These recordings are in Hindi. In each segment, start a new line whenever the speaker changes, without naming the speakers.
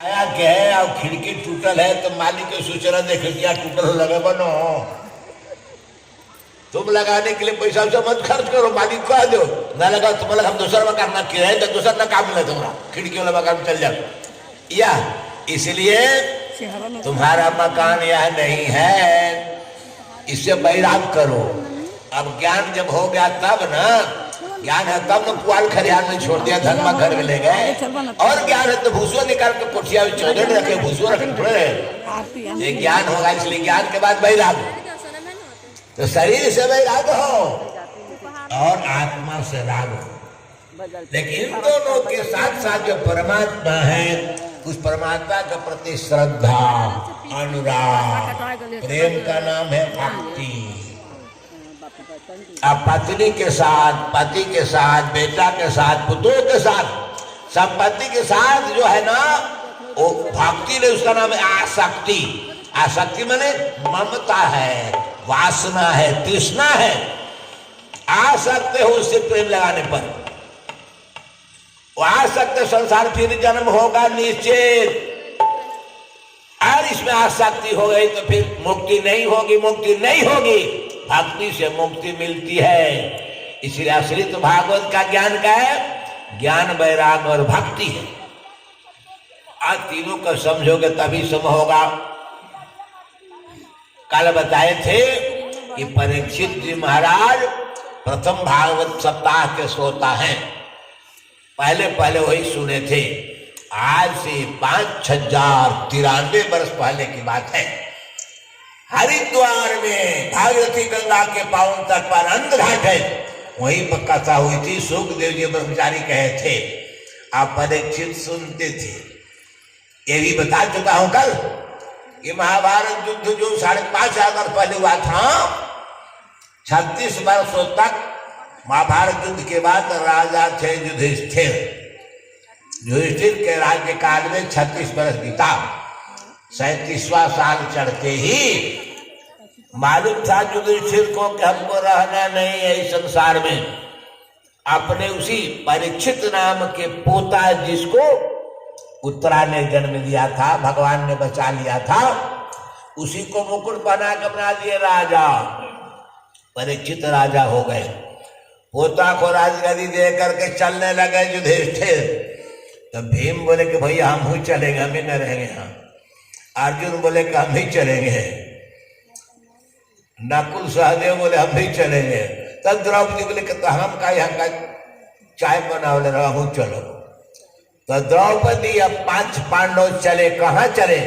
आया क्या है अब खिड़की टूटल है तो मालिक के सूचना देखे क्या टूटल लगे बनो। तुम लगाने के लिए पैसा वैसा मत खर्च करो, मालिक को आ दो ना लगा तुम्हारा हम दूसरा मकान ना किराए तो दूसरा ना काम मिले तुम्हारा खिड़की वाला मकान चल जाओ या इसलिए तुम्हारा मकान यह नहीं है, इससे बैराग करो। अब ज्ञान जब हो गया तब ना, ज्ञान है तब न पुआल खरियान में छोड़ दिया, धनमा घर में ले गए। और ज्ञान है तो भूसुआ निकाल के कोठिया में चौधरी रखे, भूसुआ रखे थोड़े। ये ज्ञान होगा, इसलिए ज्ञान के बाद बैराग। तो शरीर से वैराग हो और आत्मा से राग हो, लेकिन इन दोनों के साथ साथ जो परमात्मा है उस परमात्मा के प्रति श्रद्धा, अनुराग, प्रेम का नाम है भक्ति। अब पत्नी के साथ, पति के साथ, बेटा के साथ, पुत्रों के साथ, संपत्ति के साथ जो है ना वो भक्ति ने, उसका नाम है आसक्ति। आसक्ति माने ममता है, वासना है, तृष्णा है। आ सकते हो उससे प्रेम लगाने पर, आ सकते संसार फिर जन्म होगा निश्चित। और इसमें आसक्ति हो गई तो फिर मुक्ति नहीं होगी, मुक्ति नहीं होगी। भक्ति से मुक्ति मिलती है। इसलिए आश्रित भागवत का ज्ञान क्या है? ज्ञान, वैराग और भक्ति है। आज तीनों को समझोगे तभी सम होगा। कल बताए थे कि परीक्षित जी महाराज प्रथम भागवत सप्ताह के श्रोता हैं, पहले पहले वही सुने थे। आज से 5093 वर्ष पहले की बात है। हरिद्वार में भागीरथी गंगा के पावन तट पर अंध घाट है, वहीं पर कथा हुई थी। सुखदेव जी ब्रह्मचारी कहे थे, आप परीक्षित सुनते थे। ये भी बता चुका हूं कल। ये महाभारत युद्ध जो 5,500 वर्ष पहले हुआ था, 36 वर्षों तक महाभारत युद्ध के बाद राजा थे युधिष्ठिर। युधिष्ठिर के राज्य काल में 36 वर्ष बीता। 37वां साल चढ़ते ही मालूम था युधिष्ठिर को कि हमको रहना नहीं है इस संसार में। अपने उसी परीक्षित नाम के पोता, जिसको उत्तरा ने जन्म दिया था, भगवान ने बचा लिया था, उसी को मुकुट बना के बना दिए राजा। परीक्षित राजा हो गए। पोता को राजगद्दी दे करके चलने लगे युधिष्ठिर। तो भीम बोले कि भैया हम ही चलेंगे, हम ही न रहेंगे यहाँ। अर्जुन बोले कि हम ही चलेंगे। नकुल सहदेव बोले हम भी चलेंगे। तब द्रौपदी बोले कि तो हम का यहाँ का चाय बनाओ ले रहा हूँ, चलो। तो द्रौपदी अब 5 पांडव चले। कहाँ चले?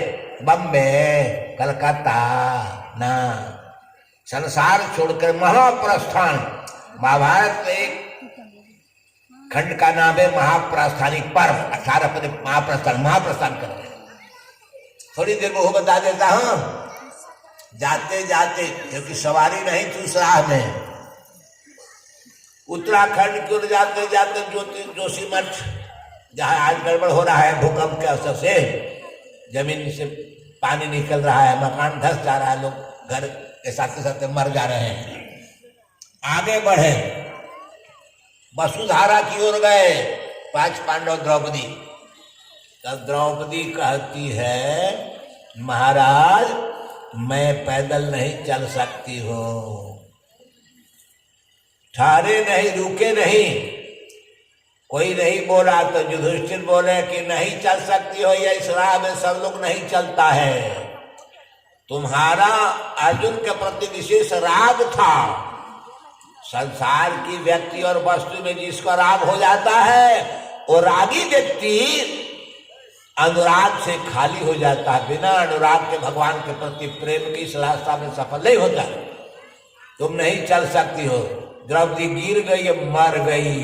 बम्बे, कलकत्ता ना, संसार छोड़कर महाप्रस्थान। महाभारत में एक खंड का नाम है महाप्रस्थानिक पर्व। 18 पद महाप्रस्थान कर रहे। थोड़ी देर में वो बता देता हूं। जाते जाते, क्योंकि सवारी नहीं थी उस राह में, उत्तराखंड की ओर जाते जाते जोशीमठ, जहां आज गड़बड़ हो रहा है भूकंप के असर से, जमीन से पानी निकल रहा है, मकान धस जा रहा है, लोग घर के साथ साथ मर जा रहे हैं। आगे बढ़े, वसुधारा की ओर गए 5 पांडव, द्रौपदी। तब द्रौपदी कहती है, महाराज मैं पैदल नहीं चल सकती हो। ठहरे नहीं, रुके नहीं, कोई नहीं बोला। तो युधिष्ठिर बोले कि नहीं चल सकती हो, या इस राह में सब लोग नहीं चलता है। तुम्हारा अर्जुन के प्रति विशेष राग था। संसार की व्यक्ति और वस्तु में जिसका राग हो जाता है, वो रागी व्यक्ति अनुराग से खाली हो जाता है। बिना अनुराग के भगवान के प्रति प्रेम की इस रास्ता में सफल नहीं होता। तुम नहीं चल सकती हो। द्रौपदी गिर गई, मर गई।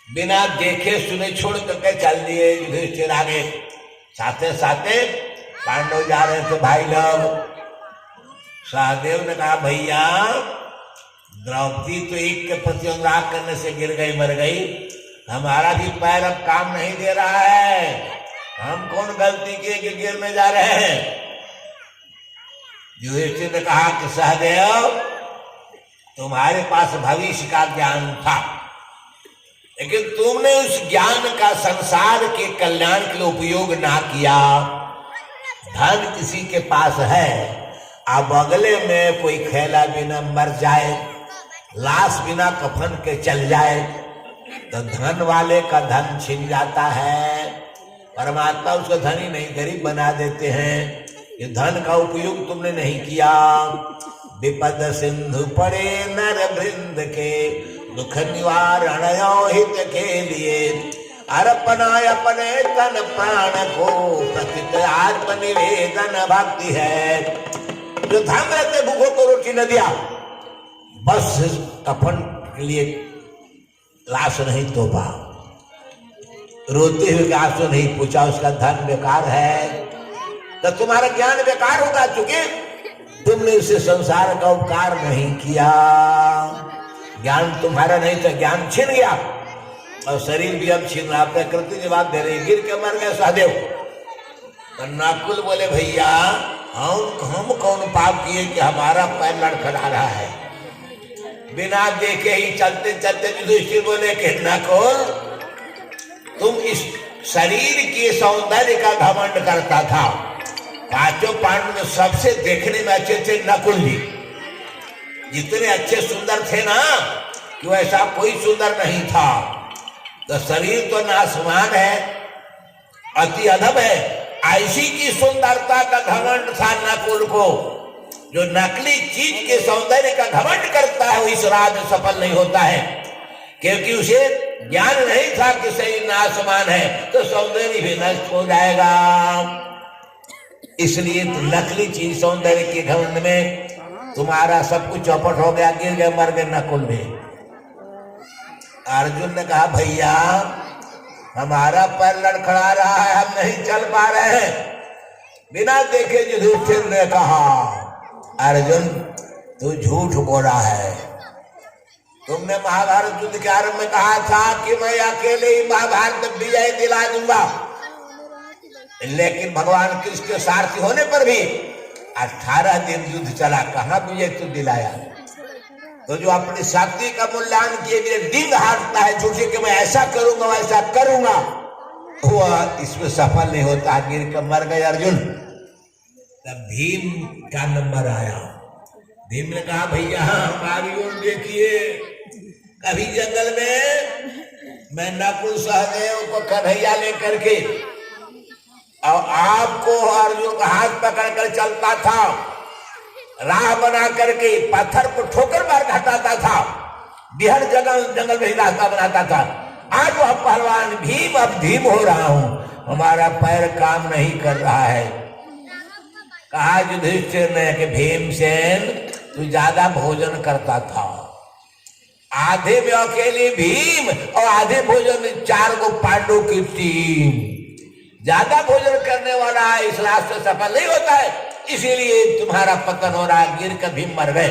बिना देखे सुने छोड़ करके चल दिए युधिष्ठिर आगे। साथे साथे पांडव जा रहे थे भाई लोग। सहदेव ने कहा, भैया द्रौपदी तो एक के प्रति अनुराग करने से गिर गई, मर गई। हमारा भी पैर अब काम नहीं दे रहा है। हम कौन गलती किए कि गिरने जा रहे हैं? युधिष्ठिर ने कहा कि सहदेव तुम्हारे पास भविष्य का ज्ञान था, लेकिन तुमने उस ज्ञान का संसार के कल्याण के लिए उपयोग ना किया। धन किसी के पास है, अब बगले में कोई खैला बिना मर जाए, लाश बिना कफन के चल जाए, तो धन वाले का धन छिन जाता है। परमात्मा उसका धनी नहीं, गरीब बना देते हैं। ये धन का उपयोग तुमने नहीं किया। विपद सिंधु पड़े नर वृंद के, दुख निवारण हित के लिए, अर्पणा अपने तन प्राण को, प्रतित आत्म निवेदन भक्ति है। जो धाम रहते भूखों को रोटी न दिया, बस कफन के लिए लाश नहीं तोपा, रोते हुए आंसू नहीं पूछा, उसका धन बेकार है। तो तुम्हारा ज्ञान बेकार होगा, चूंकि तुमने उसे संसार का उपकार नहीं किया। ज्ञान तुम्हारा नहीं था, ज्ञान छिन गया और शरीर भी अब छीन रहा। प्रकृति जवाब दे रही, गिर के मर गए सहदेव। तो नकुल बोले भैया हम कौन पाप किए कि हमारा पैर लड़खड़ा रहा है। बिना देखे ही चलते चलते युधिष्ठिर बोले कि नकुल तुम इस शरीर के सौंदर्य का घमंड करता था। पांचों पांडव में सबसे देखने में अच्छे थे नकुल जी, जितने अच्छे सुंदर थे ना कि वैसा कोई सुंदर नहीं था। तो शरीर तो नासमान है, अति अधम है, ऐसी की सुंदरता का घमंड था नकुल को। जो नकली चीज के सौंदर्य का घमंड करता है वो इस राह में सफल नहीं होता है, क्योंकि उसे ज्ञान नहीं था कि शरीर नासमान है तो सौंदर्य भी नष्ट हो जाएगा। इसलिए नकली चीज सौंदर्य के घमंड में तुम्हारा सब कुछ चौपट हो गया, गिर गए मर गए नकुल में। अर्जुन ने कहा भैया हमारा पैर लड़खड़ा रहा है, हम नहीं चल पा रहे हैं। बिना देखे युधिष्ठिर ने कहा अर्जुन तू झूठ बोल रहा है। तुमने महाभारत युद्ध के आरंभ में कहा था कि मैं अकेले ही महाभारत विजय दिला दूंगा, लेकिन भगवान कृष्ण के सारथी होने पर भी 18 दिन युद्ध चला, कहां विजय तू दिलाया। तो जो अपनी शक्ति का मूल्यांकन किए बिना डिंग हारता है झूठे कि मैं ऐसा करूंगा वैसा करूंगा, वो इसमें सफल नहीं होता, गिर कर मर गए अर्जुन। तब भीम का नंबर आया। भीम ने कहा भैया हमारी ओर देखिए, कभी जंगल में मैं नकुल सहदेव को कन्हैया लेकर के और आपको अर्जुन का हाथ पकड़ कर चलता था, राह बना करके पत्थर को ठोकर मार हटाता था, बिहड़ जंगल में ही रास्ता बनाता था। आज वह पहलवान भीम अब धीम हो रहा हूं, हमारा पैर काम नहीं कर रहा है। कहा युधिष्ठिर ने कि भीमसेन तू ज्यादा भोजन करता था, आधे में अकेले भीम और आधे भोजन में 4 गो पांडव की टीम। ज्यादा भोजन करने वाला इस रास्ते सफल नहीं होता है, इसीलिए तुम्हारा पतन हो रहा, गिर कर भीम मर गए।